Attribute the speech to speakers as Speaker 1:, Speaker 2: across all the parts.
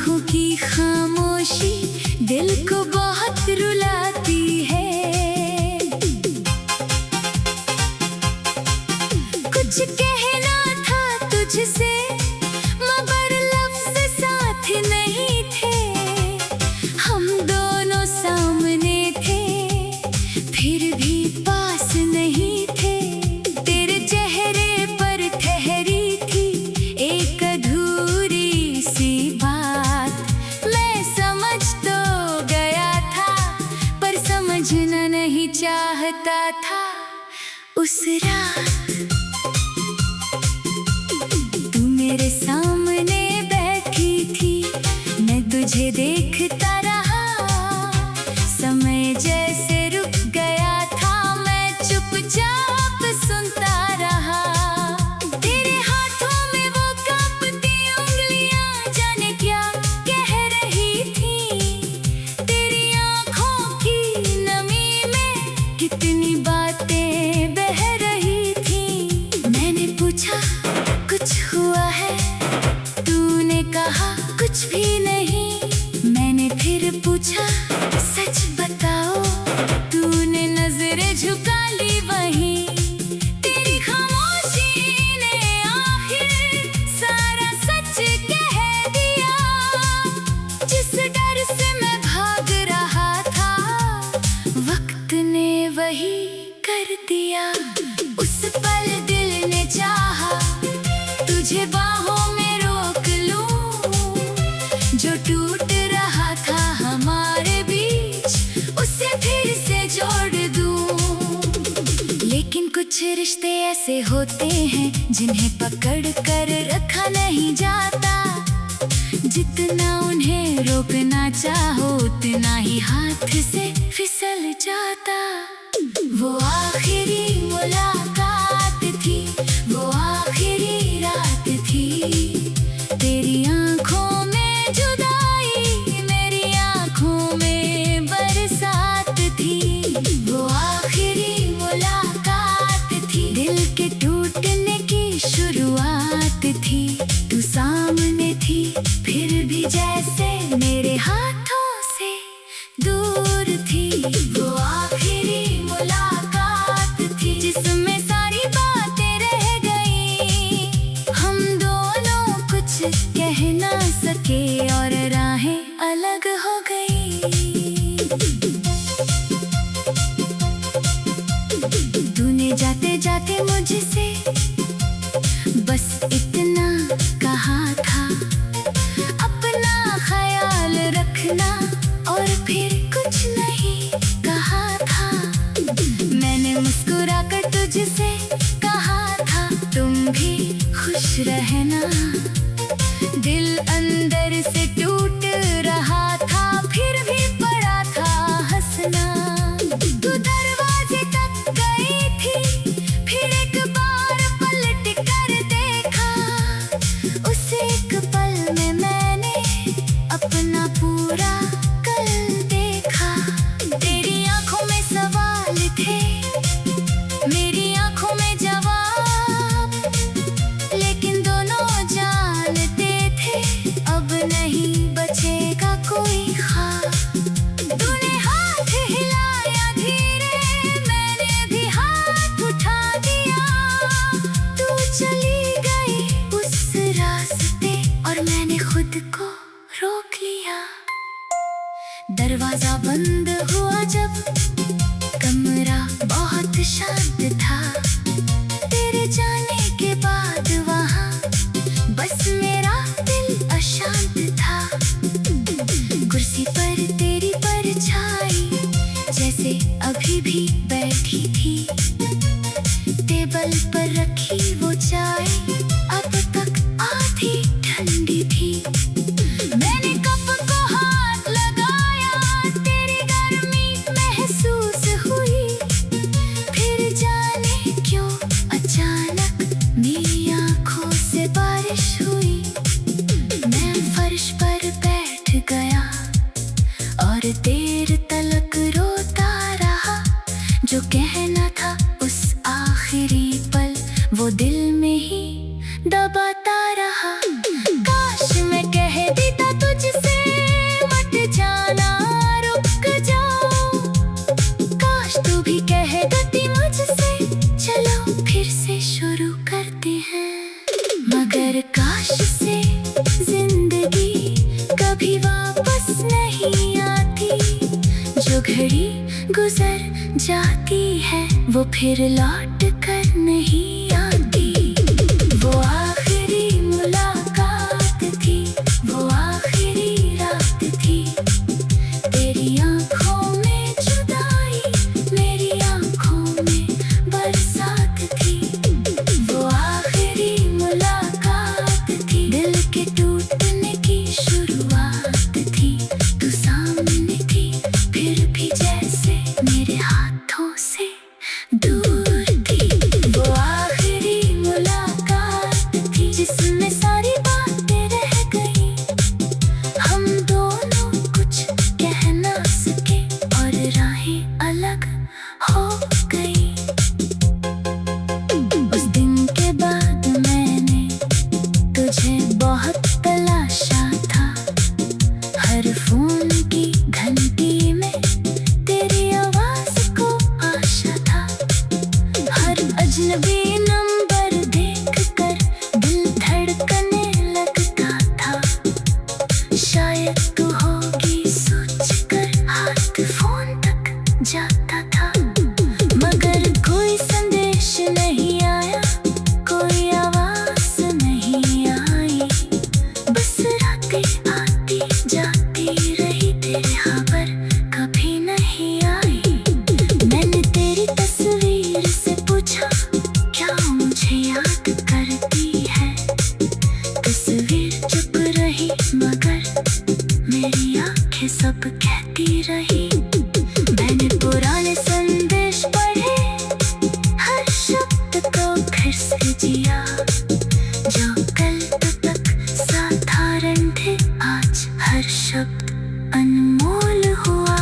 Speaker 1: आँखों की खामोशी दिल को बहुत रुलाती है। कुछ कहना था तुझसे मगर लफ्ज़ साथ नहीं थे। हम दोनों सामने थे फिर भी पास नहीं थे। तेरे चेहरे पर ठहरी थी एक अधूरी सी बात। मैं समझ तो गया था पर समझना नहीं चाहता था। उस रात तू मेरे सामने बैठी थी, मैं तुझे देखता रहा। समय जैसे रुक गया था, मैं चुपचाप सुनता रहा। तेरे हाथों में वो कांपती उंगलियां जाने क्या कह रही थी। तेरी आँखों की नमी में कितनी बातें बह रही थी। मैंने पूछा कुछ हुआ है, तूने कहा कुछ भी नहीं। मैंने फिर पूछा सच बताओ, तूने नजरें झुका ली वहीं। तेरी खामोशी ने आखिर सारा सच कह दिया। जिस डर से मैं भाग रहा था वक्त ने वही कर दिया। उस पल दिल ने चाहा तुझे बाहों में रोक लूं। जो टूट रहा था हमारे बीच उसे फिर से जोड़ दूं। लेकिन कुछ रिश्ते ऐसे होते हैं जिन्हें पकड़ कर रखा नहीं जाता। जितना उन्हें रोकना चाहो उतना ही हाथ से फिसल जाता। वो आखिरी मुलाकात थी, वो आखिरी रात थी। तेरी आँखों में जुदाई, मेरी आँखों में बरसात थी। वो आखिरी मुलाकात थी, दिल के टूटने की शुरुआत थी। तू सामने थी फिर भी जैसे मेरे हाथों से दूर थी। वो आखिरी मुलाकात थी जिसमें सारी बातें रह गई। हम दोनों कुछ कह ना सके और राहें अलग हो गई। तूने जाते जाते मुझसे बस इतना कहा था, अपना ख्याल रखना, और फिर कुछ नहीं कहा था। मैंने मुस्कुराकर तुझसे कहा था तुम भी खुश रहना। दिल अंदर से टूट रहा था फिर भी पड़ा था हंसना। तू दरवाजे तक गई थी फिर एक बार पलट कर देखा। उस एक पल में मैंने अपना पूरा कल देखा। तेरी आंखों में सवाल थे, मेरी आंखों में जवाब। लेकिन दोनों जानते थे अब नहीं बचेगा कोई ख्वाब। तूने हाथ हिलाया धीरे, मैंने भी हाथ उठा दिया। तू चली गई उस रास्ते और मैंने खुद को रोक लिया। दरवाजा बंद हुआ जब कमरा बहुत शांत था। तेरे जाने के बाद वहाँ बस मेरा दिल अशांत था। कुर्सी पर तेरी परछाई जैसे अभी भी बैठी थी। टेबल पर रखी वो चाय अब तक आधी ठंडी थी। मैंने कप को हाथ लगाया, तेरी गर्मी महसूस हुई। फिर जाने क्यों अचानक मेरी आँखों से बारिश हुई। मैं फर्श पर बैठ गया, घड़ी गुजर जाती है, वो फिर लौट कर नहीं आती। वो आखिरी मुलाकात थी, वो आखिरी रात थी। तेरी आँखों में जुदाई, मेरी आँखों में बरसात थी। वो आखिरी मुलाकात थी, दिल के टूटने की शुरुआत थी। तू सामने थी, फिर भी जैसे मेरे हाथों से दूर थी। वो आखिरी मुलाकात थी, जिसमें सारी बातें रह गई। हम दोनों कुछ कह ना सके और राहें अलग हो गई। उस दिन के बाद मैंने तुझे बहुत तलाशा था। हर फोन की घंटी में तेरी आवाज को आशा था। हर अजनबी नंबर देखकर दिल धड़कने लगता था। शायद तू होगी सोचकर हाथ फोन तक जाता था। मगर कोई संदेश नहीं आया, कोई आवाज नहीं आई। बस रातें आती जाती रही, तेरे खबर कभी नहीं आई। मैंने तेरी तस्वीर से पूछा, क्या मुझे याद करती है? तस्वीर चुप रही, मगर मेरी आंखें सब कहती रही। मैंने पुराने संदेश पढ़े, हर शब्द को फिर से जिया। जो कल तक साधारण थे, आज हर शब्द अनमोल हुआ।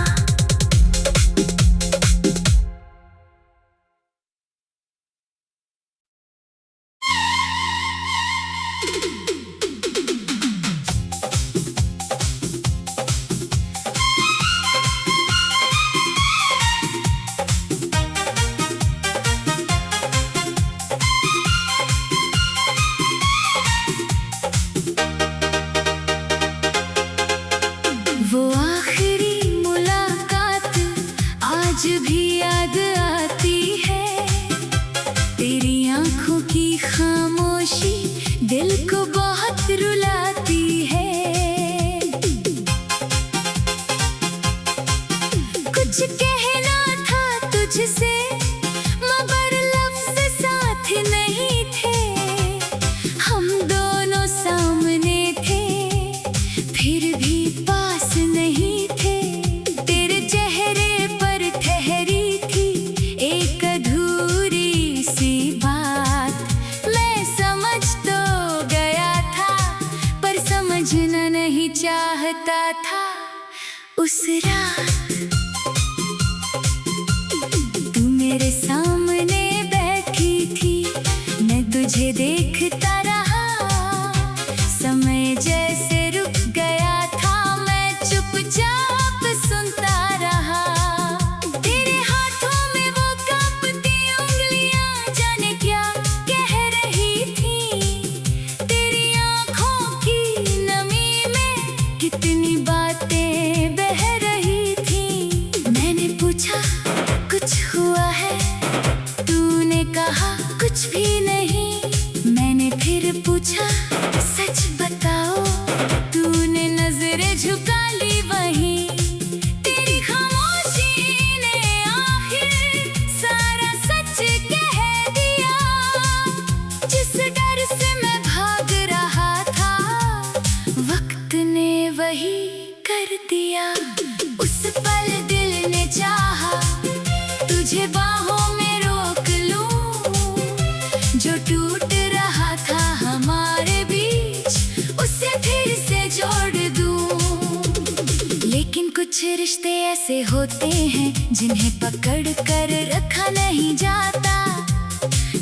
Speaker 1: वो आखिरी मुलाकात आज भी याद आती है। तेरी आंखों की खामोशी दिल को बहुत रुलाती है। कुछ कहना था तुझसे, मगर लफ्ज़ साथ नहीं थे। हम दोनों सामने थे, फिर भी पास नहीं थे। तेरे चेहरे पर ठहरी थी एक अधूरी सी बात। मैं समझ तो गया था, पर समझना नहीं चाहता था। उस रात तू मेरे सामने बैठी थी, मैं तुझे देखता रहा। समय जैसे रुक गया था, मैं चुपचाप सुनता रहा। तेरे हाथों में वो कांपती उंगलियां, जाने क्या कह रही थी। तेरी आंखों की नमी में कितनी बातें बह रही थी। मैंने पूछा, कुछ हुआ है? तूने कहा, कुछ भी नहीं। मैंने फिर पूछा, सच बताओ। तूने नजरें झुका ली वहीं। तेरी खामोशी ने आखिर सारा सच कह दिया। जिस डर से मैं भाग रहा था, वक्त ने वही कर दिया। उस पल दिल ने चाहा, तुझे बाहों में रोक लूं। जो टूट रहा था हमारे बीच, उसे फिर से जोड़ दूं। लेकिन कुछ रिश्ते ऐसे होते हैं, जिन्हें पकड़ कर रखा नहीं जाता।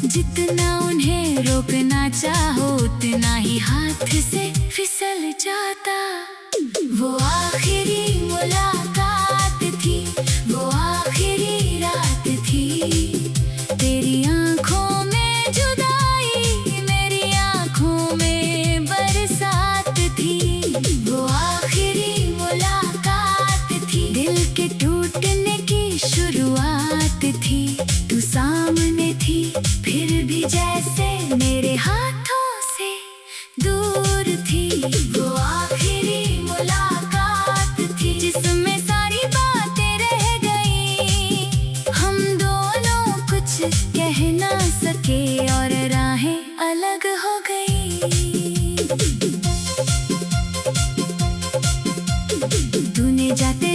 Speaker 1: जितना उन्हें रोकना चाहो, उतना ही हाथ से फिसल जाता। वो आखिरी मुलाकात थी, वो आखिरी रात थी। तेरी आँखों में जुदाई, मेरी आँखों में बरसात थी। वो आखिरी मुलाकात थी, दिल के टूटने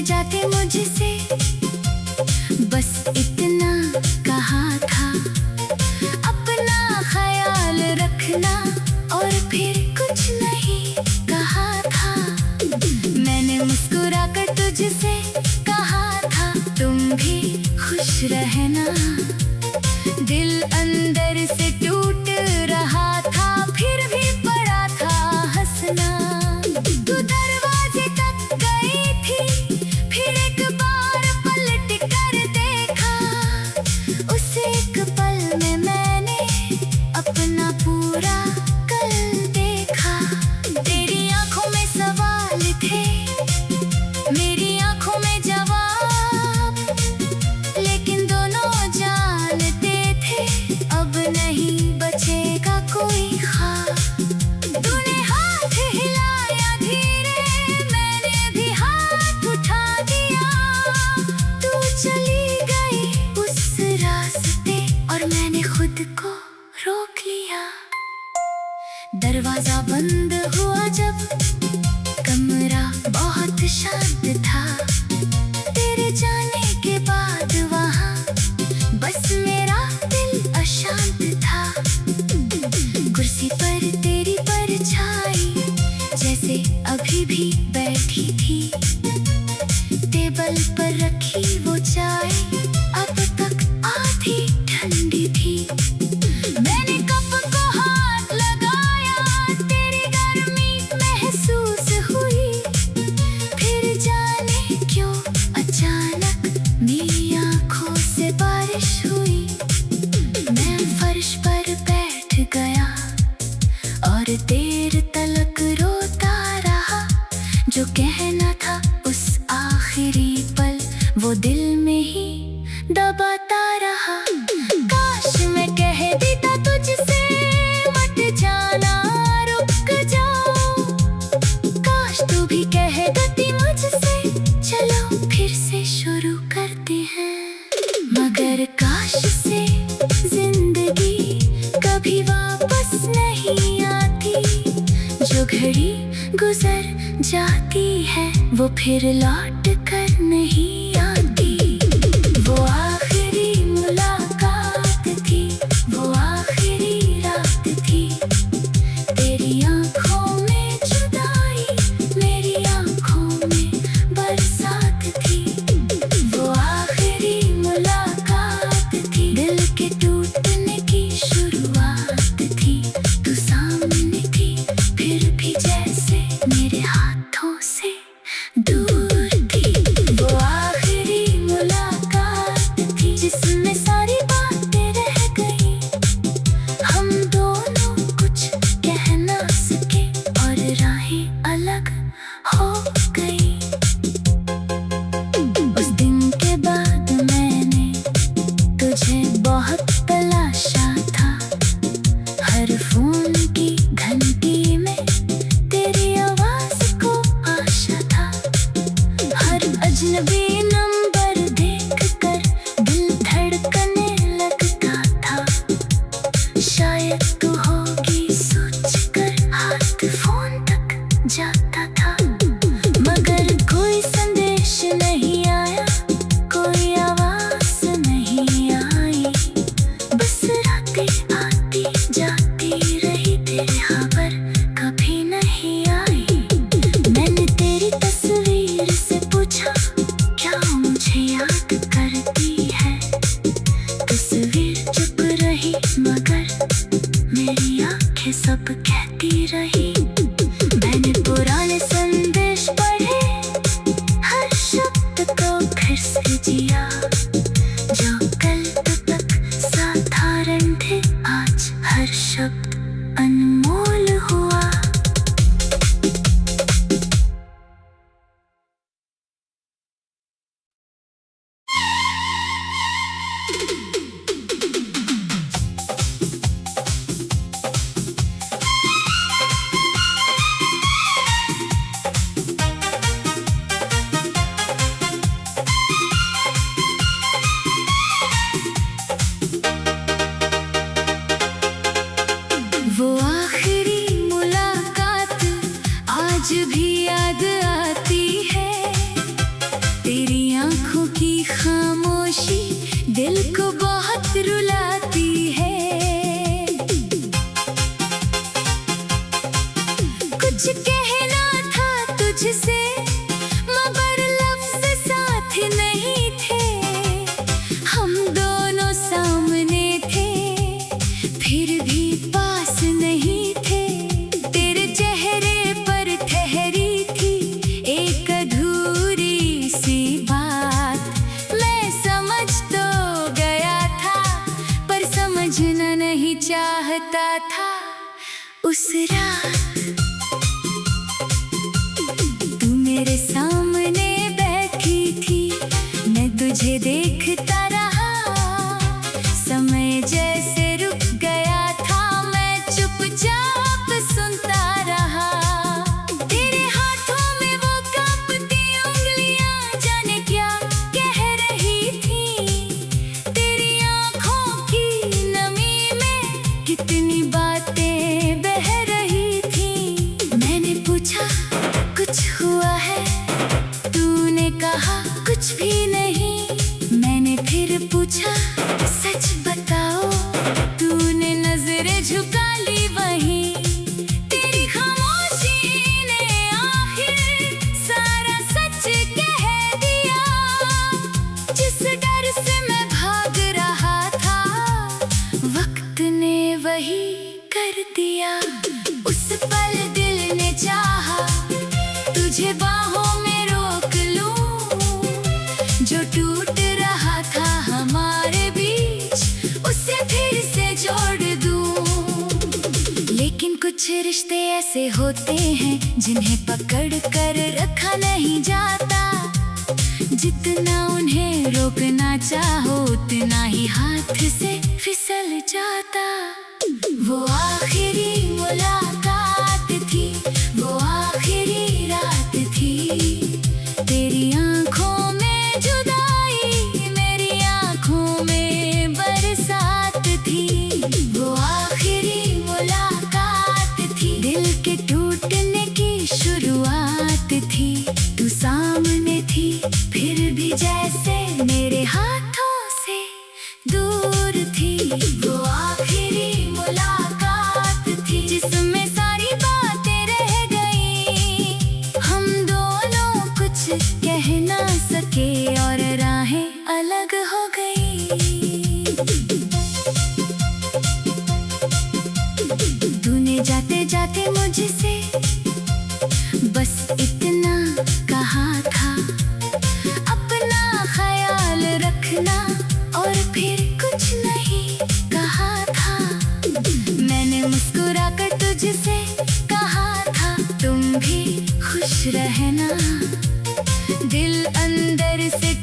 Speaker 1: जाते मुझसे, बस इतना कहा था, अपना ख्याल रखना, और फिर कुछ नहीं कहा था। मैंने मुस्कुरा कर तुझसे कहा था, तुम भी खुश रहना। दिल अंदर से टूट रहा था, फिर भी पड़ा था हंसना। तू दरवाजे तक गई थी, फिर एक बार पलट कर देखा। उस एक पल में मैंने अपना पूरा कल देखा। तेरी आंखों में सवाल थे, मेरी आंखों में जवाब, लेकिन दोनों जानते थे अब नहीं बचेगा कोई ख्वाब। तूने हाथ हिलाया धीरे, मैंने भी हाथ उठा दिया। तू चली गई उस रास्ते और मैंने खुद को रोक लिया। दरवाजा बंद हुआ जब, कमरा बहुत शांत था। तेरे जाने के बाद वहाँ बस मेरा दिल अशांत था। कुर्सी पर तेरी परछाई जैसे अभी भी बैठी थी। टेबल पर रखी वो चाय अब तक आधी ठंडी थी। मैंने कप को हाथ लगाया, तेरी गर्मी महसूस हुई। फिर जाने क्यों अचानक मेरी आंखों से बारिश हुई। मैं फर्श पर बैठ गया और देर तलक रोता रहा। जो कहना था उस आखिरी पल, वो दिल में ही दबाता रहा। काश मैं कह देता तुझसे, मत जाना रुक जाओ। काश तू भी कह देती मुझसे, चलो फिर से शुरू करते हैं। मगर काश से जिंदगी कभी वापस नहीं आती। जो घड़ी गुजर जाती है वो फिर लौट कर नहीं आती। वो आखिरी मुलाकात थी, वो आखिरी रात थी। तेरी आंखों में जुदाई, मेरी आंखों में बरसात थी। वो आखिरी मुलाकात थी, दिल के टूटने की शुरुआत थी। तू सामने थी, फिर भी जैसे मेरे हाथों से दूर थी। वो आखिरी मुलाकात थी, जिसमें सारी बातें रह गई। हम दोनों कुछ कह ना सके और राहें अलग हो गई। उस दिन के बाद मैंने तुझे बहुत तलाशा था। हर फोन की घंटी में तेरी आवाज को आशा था। हर अजनबी नंबर देखकर दिल धड़कने लगता था। शायद तू होगी सोचकर हाथ फोन तक जाता था। मगर कोई संदेश नहीं आया, कोई आवाज नहीं आई। बस रातें आती जाती रही, तेरी खबर कभी नहीं आई। मैंने तेरी तस्वीर से पूछा, क्या मुझे याद करती है? तस्वीर चुप रही, मगर मेरी आंखें सब कहती रही। मैंने पुराने संदेश पढ़े, हर शब्द को फिर से जिया। जो कल तक साधारण थे, आज हर शब्द अनमोल हुआ। वो आखिरी मुलाकात आज भी याद आती है। रात तू मेरे सामने बैठी थी, मैं तुझे देखता रहा। समय जैसे रुक गया था, मैं चुपचाप सुनता रहा। तेरे हाथों में वो कांपती उंगलियां जाने क्या कह रही थी। तेरी आंखों की नमी में कितनी बातें बह रही थी। मैंने पूछा कुछ हुआ है, तूने कहा कुछ भी नहीं। मैंने फिर पूछा सच बताओ, तूने नजरें झुका ली वहीं। तेरी खामोशी ने आखिर सारा सच कह दिया। जिस डर से मैं भाग रहा था, वक्त ने वही कर दिया। उस पल दिल ने चाहा तुझे बाहों में रोक लूं। जो टूट रहा था हमारे बीच, उसे फिर से जोड़ दूं। लेकिन कुछ रिश्ते ऐसे होते हैं जिन्हें पकड़ कर रखा नहीं जाता। जितना उन्हें रोकना चाहो, उतना ही हाथ से फिसल जाता। वो आखिरी मुलाकात थी, वो आखिरी रात थी। तेरी आंखों में जुदाई, मेरी आंखों में बरसात थी। वो आखिरी मुलाकात थी, दिल के टूटने की शुरुआत थी। तू सामने थी, फिर भी जैसे मेरे हाथों से दूर थी। वो आखिरी मुलाकात थी, जिसमें सारी बातें रह गई। हम दोनों कुछ कह ना सके और राहें अलग हो गई। तूने जाते जाते मुझसे बस इतना कहा था, अपना ख्याल रखना, और फिर कुछ नहीं कहा था। मैंने मुस्कुराकर तुझसे कहा था, तुम भी खुश रहना। दिल अंदर से